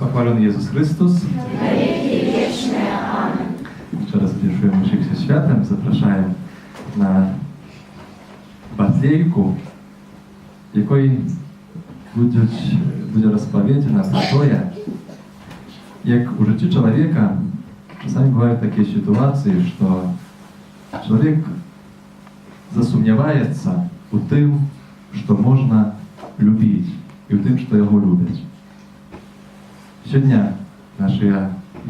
Pochwalony Jezus Chrystus. Na wieki wieczne. Amen. Jeszcze raz wierszujemy się światem. Zapraszam на батлейку, якої буде розповідана про те, як у житті чоловіка часами бувають такі ситуації, що чоловік засумнівається у тим, що можна любити, і у тим, що його люблять. Сьогодні наші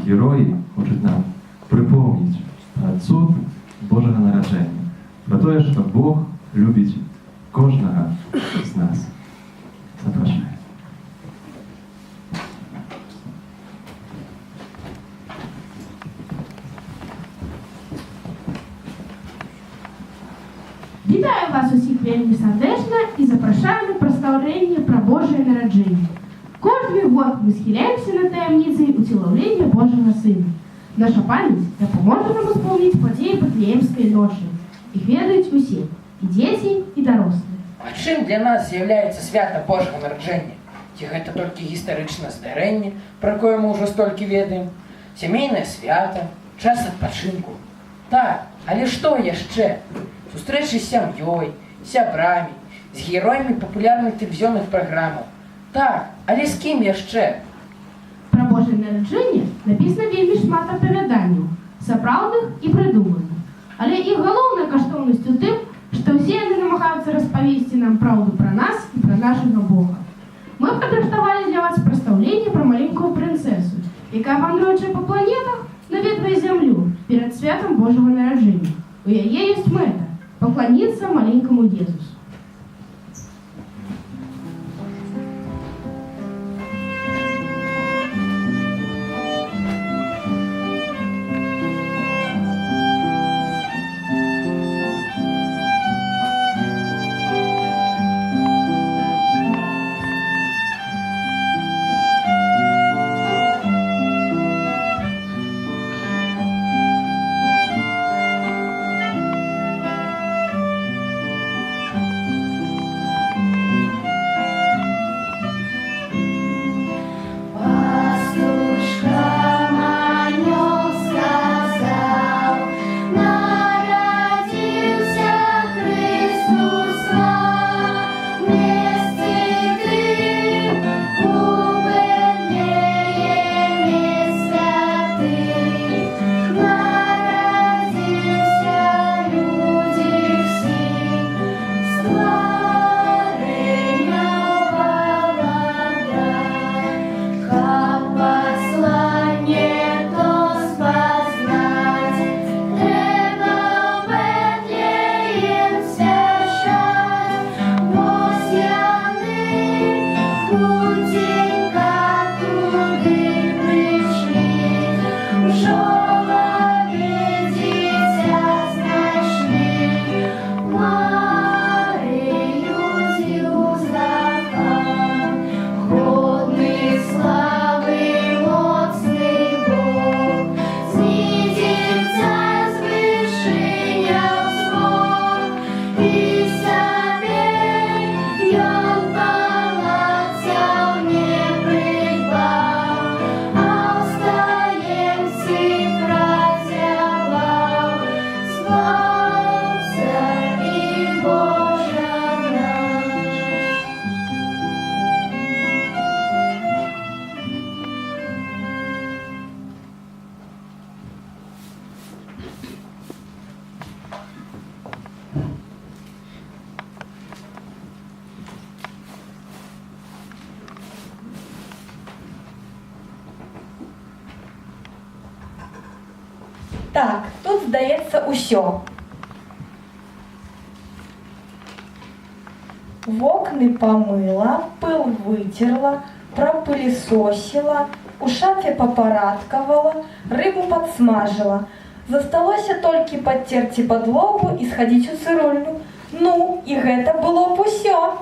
герої хочуть нам припомнити про цуд Божого народження, про те, що Бог любить кожного з нас. Запрошую. Вітаю вас усіх вельми сердечно і запрошаю на прославлення про Божие народження. Кожний год ми схиляємося над таємницею утіловлення Божого Сина. Наша пам'ять допоможе нам исполнить події Вифлеємської ночі. Їх ведають усі, і діти, і дорослі. А чим для нас з'являється свято Божого народження? Ці гэта толькі гістарычнае здарэнне, про якое мы ўжо столькі ведаем, сямейнае свято, час адпачынку. Так, але што яшчэ? Сустрэчы з сям'ёй, сябрамі, з героямі папулярных тэлевізійных праграмаў. Так, але з кім яшчэ? Про Божие народження написано вельмі шмат апавяданняў, сапраўдных і прыдуманых. Але іх галоўнай каштоўнасцю тым, што ўсе яны намагаюцца распавесці нам праўду пра нас і пра нашага Бога. Мы падрыхтавалі для вас прадстаўленне пра маленькую прынцэсу, якая, вандруючы па планетах, наведвае зямлю перад святам Божага нараджэння. У яе ёсць мэта – пакланіцца маленькаму Езусу. Так, тут, здається, усьо. Вокны помыла, пыл вытерла, пропылесосила, у шафе попорадковала, рыбу подсмажила. Засталося толькі подтерти подлогу и сходить у цирульню. Ну, и гэта было б усё.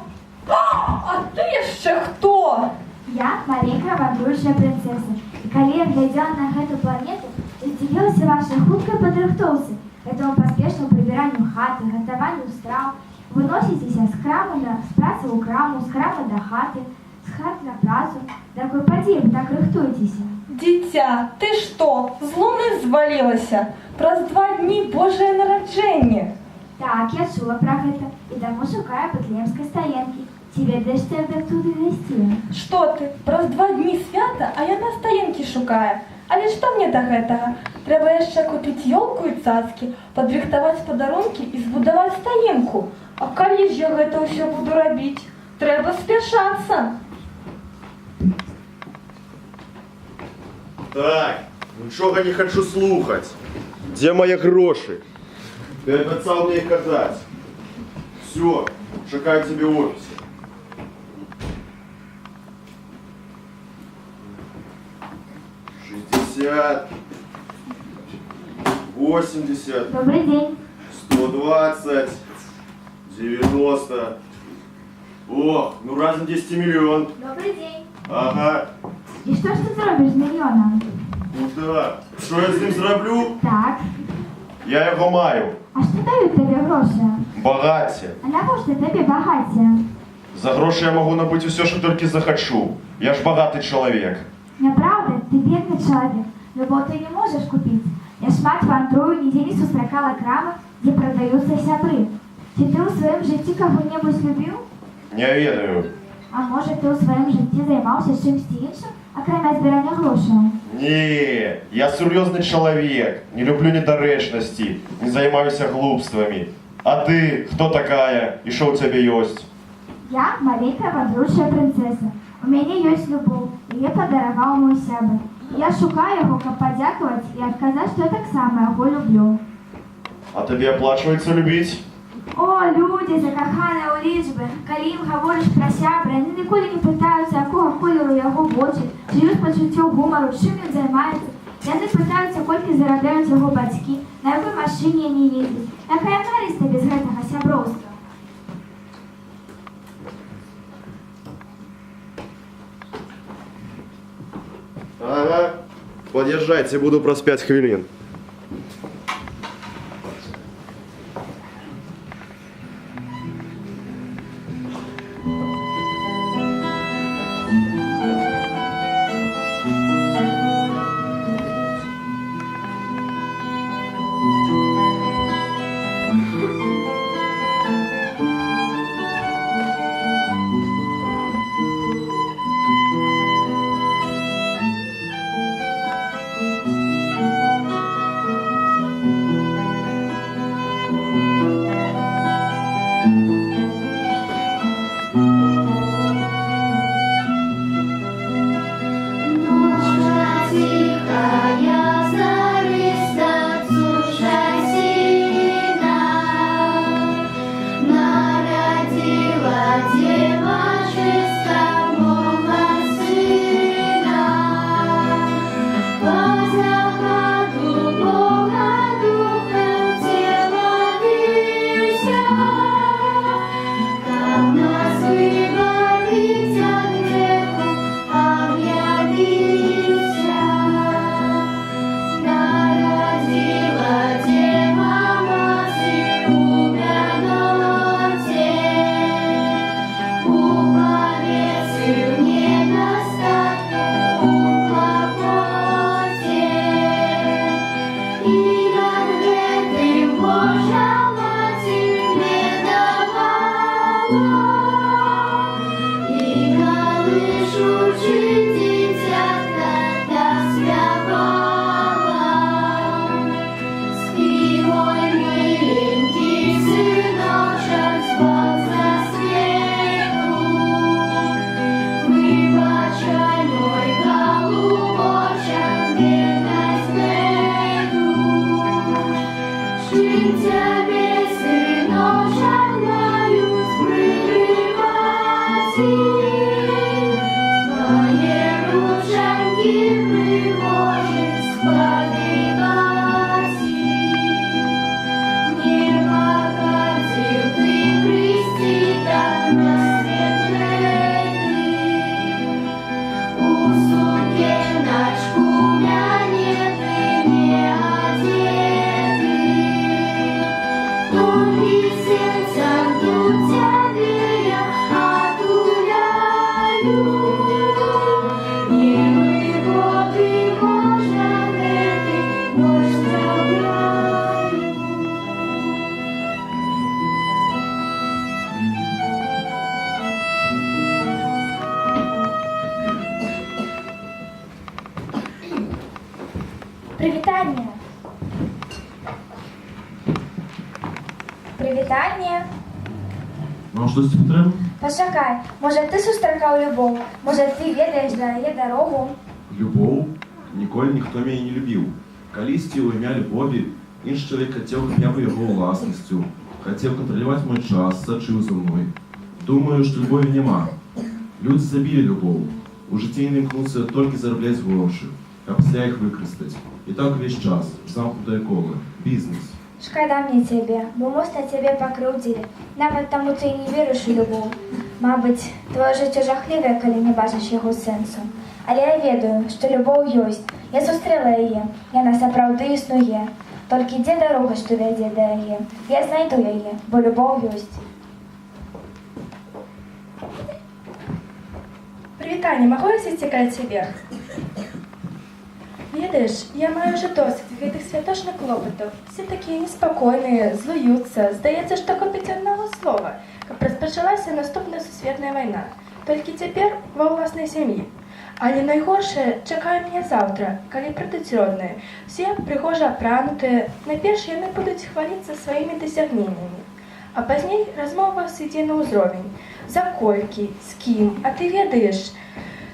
А ты яшчэ хто? Я маленькая вандруючая прынцэса. І калі я глядзела на гэту планету, то здзівілася вашай хуткай падрыхтоўцы, гэтаму паспешнаму прыбіранню хаты, гатаванню страў. Выносіцеся з працы ў краму, з крамы да хаты, з хаты на працу. Такой поди, вы так рыхтуетесь. Дитя, ты что, з луны звалилася? Праз 2 дні Божее нараджэнне. Так, я чула про гэта і даму шукаю Бэтлемскай стаенкі. Ці ведаеш, што як туды гасціла? Што ты, праз 2 дні свята, а яна стаенкі шукае. Але што мне да гэтага? Трэба яшчэ купіць ёлку і цацкі, падрыхтаваць падарункі і збудаваць стаенку. А калі ж я гэта ўсё буду рабіць? Трэба спяшацца. Так, нічога не хочу слухаць. Дзе мае грошы? Ты абяцаў мне іх аддаць. Все, чакаю цябе ў офісе. 60, 80, Добрый день. 120, 90. О, ну разом 10 миллион. Добрый день. Ага. І што ж ти зробиш з мільйоном? Ну так. Що я з ним зроблю? Так. Я його маю. А що дають тобі гроші? Багаття. А навошта тобі багаття? За гроші я можу набути все, що тільки захочу. Я ж багатий чоловік. Няправда, ты бедный человек. Любого ты не можешь купить. Я шмат вандрую, нигде не сустракала крамы, где продаются сябры. Ці ты ў сваім жыцці каго-небудзь любіў? Не ведаю. А может, ты ў сваім жыцці займаўся чымсьці іншым, акрамя збірання грошаў? Не, я сур'ёзны чалавек, не люблю недарэчнасці, не займаюся глупствамі. А ты, хто такая і што ў цябе ёсць? Я маленькая вандруючая прынцэса. У мяне ёсць любоў, яе падараваў мой сябар. Я шукаю яго, каб падзякаваць і адказаць, што я таксама яго люблю. А табе аплачваецца любіць? О, люди, закаханыя ў лічбы, калі ім гаворыш пра сябра, яны ніколі не пытаюцца, якога колеру яго вочы, ці ёсць пачуццё гумару, чым ён займаецца. Яны пытаюцца, колькі зарабляюць яго бацькі, на якой машыне яны ездзяць. Якая карысць без гэтага сяброўства? Ага, подъезжайте, буду праз 5 хвилин. Привітання. Привітання. Ну, щось потрібно? Пачакай, може ти сустракаў любоў? Може ты ведаеш да яе дарогу? Любоў? Ніколі ніхто мяне не любіў. Калісьці ў імя любові іншы чалавек хацеў, каб я быў яго ўласнасцю. Хацеў кантраляваць мой час, сачыў за мной. Думаю, што любові няма. Людзі забілі любоў. У жыцці яны імкнуцца толькі зарабляць грошы, а пасля іх выкарыстаць. І так увесь час, замкнутае кола, бізнес. Шкада мне цябе, бо моцна цябе пакрыўдзілі. Нават таму ты і не верыш у любоў. Мабыць, твоё жыццё жахлівае, калі не бачыш яго сэнсу. Але я ведаю, што любоў ёсць. Я сустрэла яе, яна сапраўды існуе. Толькі дзе дарога, што вядзе да яе? Я знайду яе, бо любоў ёсць. Привітання, магу я сцікаць цябе? Ведаеш, я маю ўжо досыць гэтых святочных клопатаў. Все такія неспакойныя, злуюцца. Здаецца, што хопіць аднаго слова, каб распачалася наступная сусветная вайна. Толькі цяпер ва ўласнай сям'і. Але найгоршае чакае мяне заўтра, калі прыйдуць родныя. Все прыгожа апранутыя. Найперш яны будуць хваліцца сваімі дасягненнямі. А пазней размова сыдзе на ўзровень. За колькі, з кім, а ты ведаеш?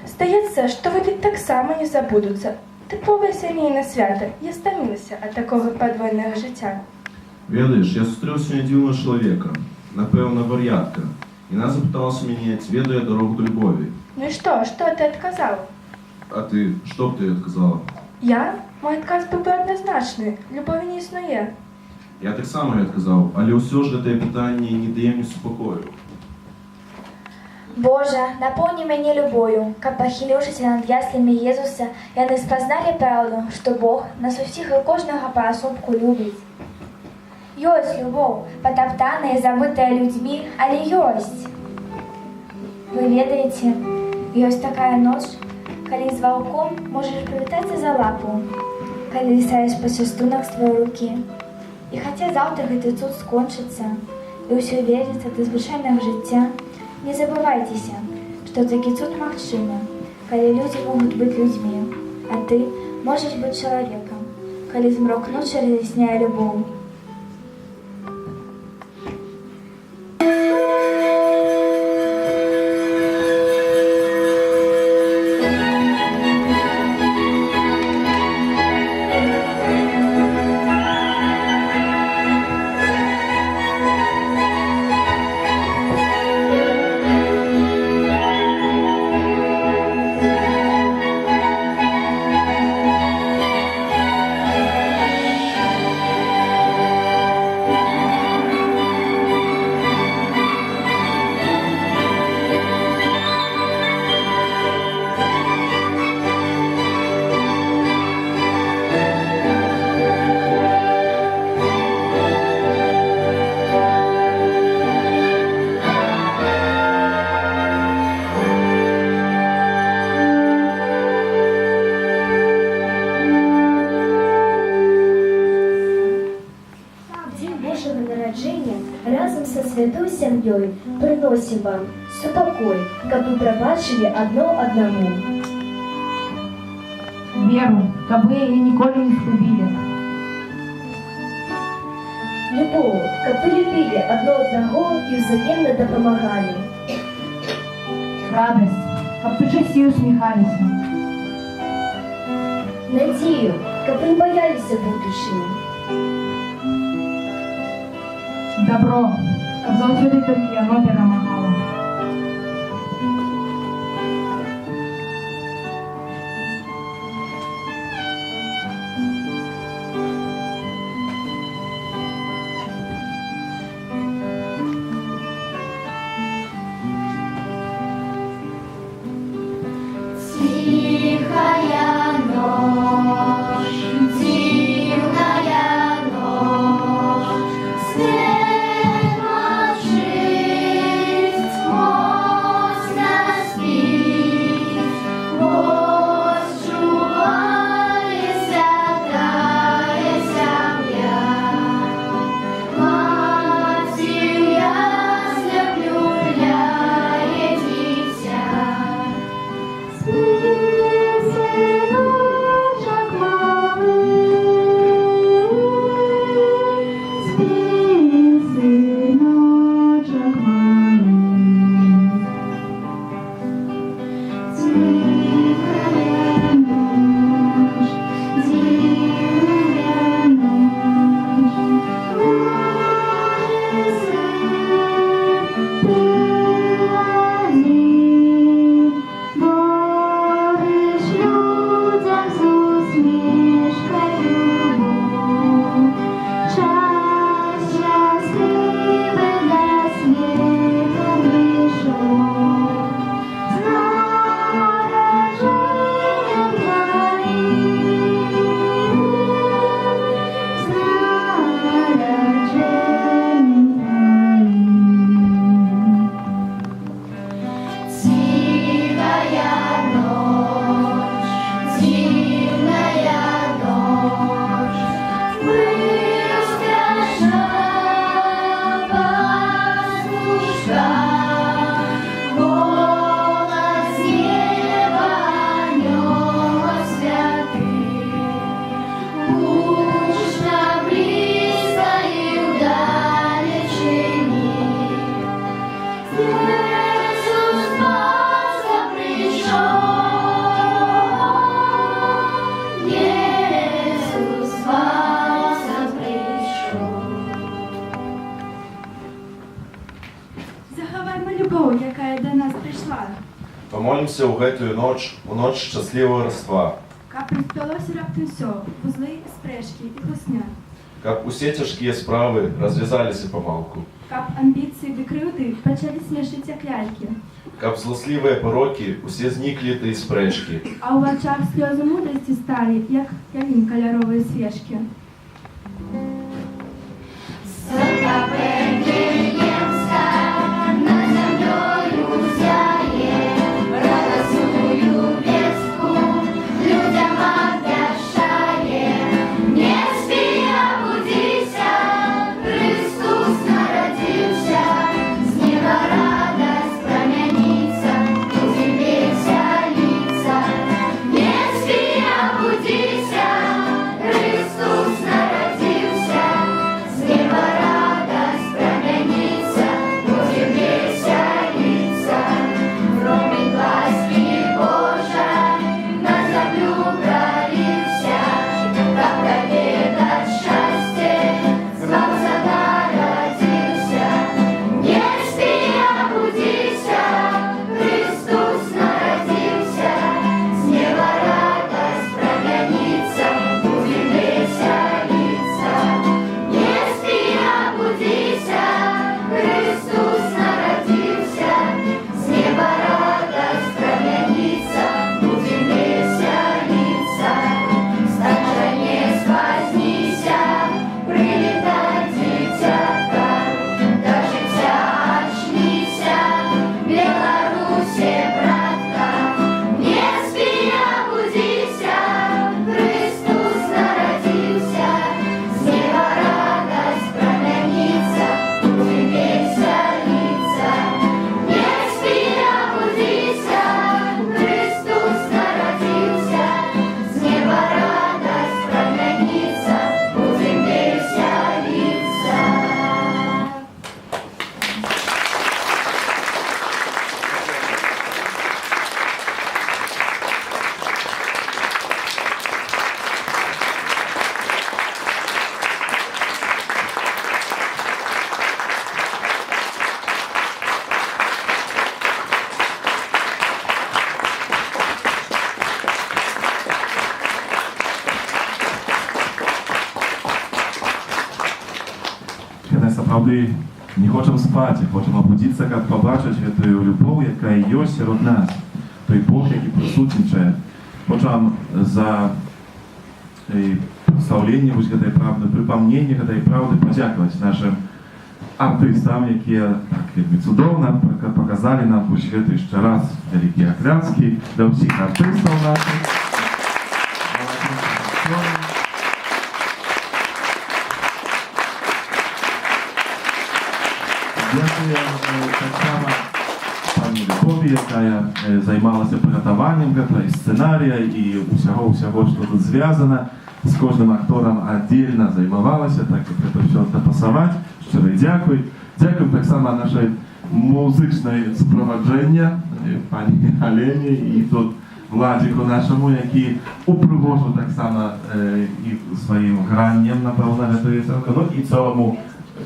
Здаецца, што выпіць таксама не забудуцца. Тыповае сямейнае свята. Я стамілася ад такога падвойнага жыцця. Ведаеш, я сустрэў сёння дзіўнага чалавека, напэўна, вар'ятка. Яна запыталася мяне, ці ведаю я дарогу да любові. Ну і што ты адказаў? А ты, што б ты адказала? Я? Мой адказ быў бы адназначны. Любові не існуе. Я таксама і адказаў, але ўсё ж гэтае пытанне не дае мне супакою. Божа, напоўні мяне любою, каб, пахіліўшыся над яслямі Езуса, яны спазналі праўду, што Бог нас усіх і кожнага паасобку любіць. Ёсць любоў, патаптаная і забытая людзьмі, але ёсць. Вы ведаеце, ёсць такая ноч, калі з ваўком можаш прывітацца за лапу, калі лісаеш па частунах з твоёй рукі. І хаця заўтра гэты цуд скончыцца, і ўсё вернецца да звычайнага жыцця, не забывайцеся, што такі цуд магчымы, калі людзі могуць быць людзьмі, а ты можаш быць чалавекам, калі змрок ночы раз'ясняе любоў. святой сям'ёй прыносім вам супакой, каб вы прабачылі адно аднаму. Веру, каб вы яе ніколі не згубілі. Любоў, каб вы любілі адно аднаго і ўзаемна дапамагалі. Радасць, каб вы часцей усміхаліся. Надзею, каб вы не баяліся будучыні. Добро, каб заўсёды толькі яно перамагала. Тихая ночь, дивная ночь, свет молчит, Саберемся ў гэтую ноч, у ноч шчаслівого Рождества, Каб розпалося раптом все, вузли, спрешки і хлусня. каб усе цяжкія справы развязаліся памалку, Каб амбіції ды крыўды пачалі смешыць як лялькі. каб злослівыя парокі усе зніклі ды спрэчкі, А ў вачах слёзы мудрасці сталі, як калін каляровыя свечкі. Сапраўды не хочам спаць, а хочам абудзіцца, каб пабачыць гэтую любоў, якая ёсць сярод нас, той Бог, які прысутнічае. Хочам за прадстаўленне гэтай правды, прыпамненне гэтай праўды падзякаваць нашым артыстам, якія так вельмі цудоўна паказалі нам вось гэты яшчэ раз вялікія акляскі для ўсіх артыстаў нашых. Дякую таксама пані Любові, якая займалася прыгатаваннем гэта і сцэнарыя і ўсяго, што тут звязана. З кожным акторам аддзельна займавалася, так як гэта ўсё дапасаваць. Шчыры дзякуй. Дзякуем таксама нашай музычнай суправаджэння, пані Алені і тут Владзіку нашаму, які упрыгожыў таксама і сваім граннем, напэўна, гэтую песенку, ну і цэламу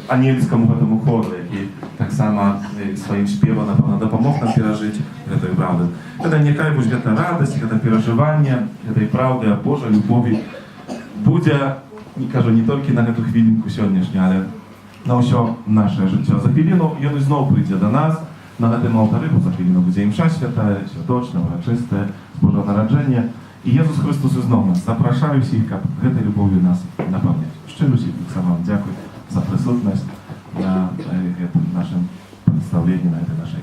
ангельскаму гэтаму хору, які таксама сваім спевам, напэўна, дапамог нам перажыць гэтую праўду. Гэта некая вось гэта радасць, гэта перажыванне гэтай праўды аб Божай любові будзе, не кажу, не толькі на гэту хвілінку сённяшнюю, але на ўсё нашае жыццё. За хвіліну ён ізноў прыйдзе да нас на гэтым алтары, бо за хвіліну будзе імша святая, святочная, урачыстая, з Божага нараджэння. І Езус Христос ізноў нас запрашае ўсіх, каб гэтай любоўю нас напаўняць. Шчыра ўсіх таксама вам дзякуй за прысутнасць на гэтым нашым прадстаўленні, на гэтай нашай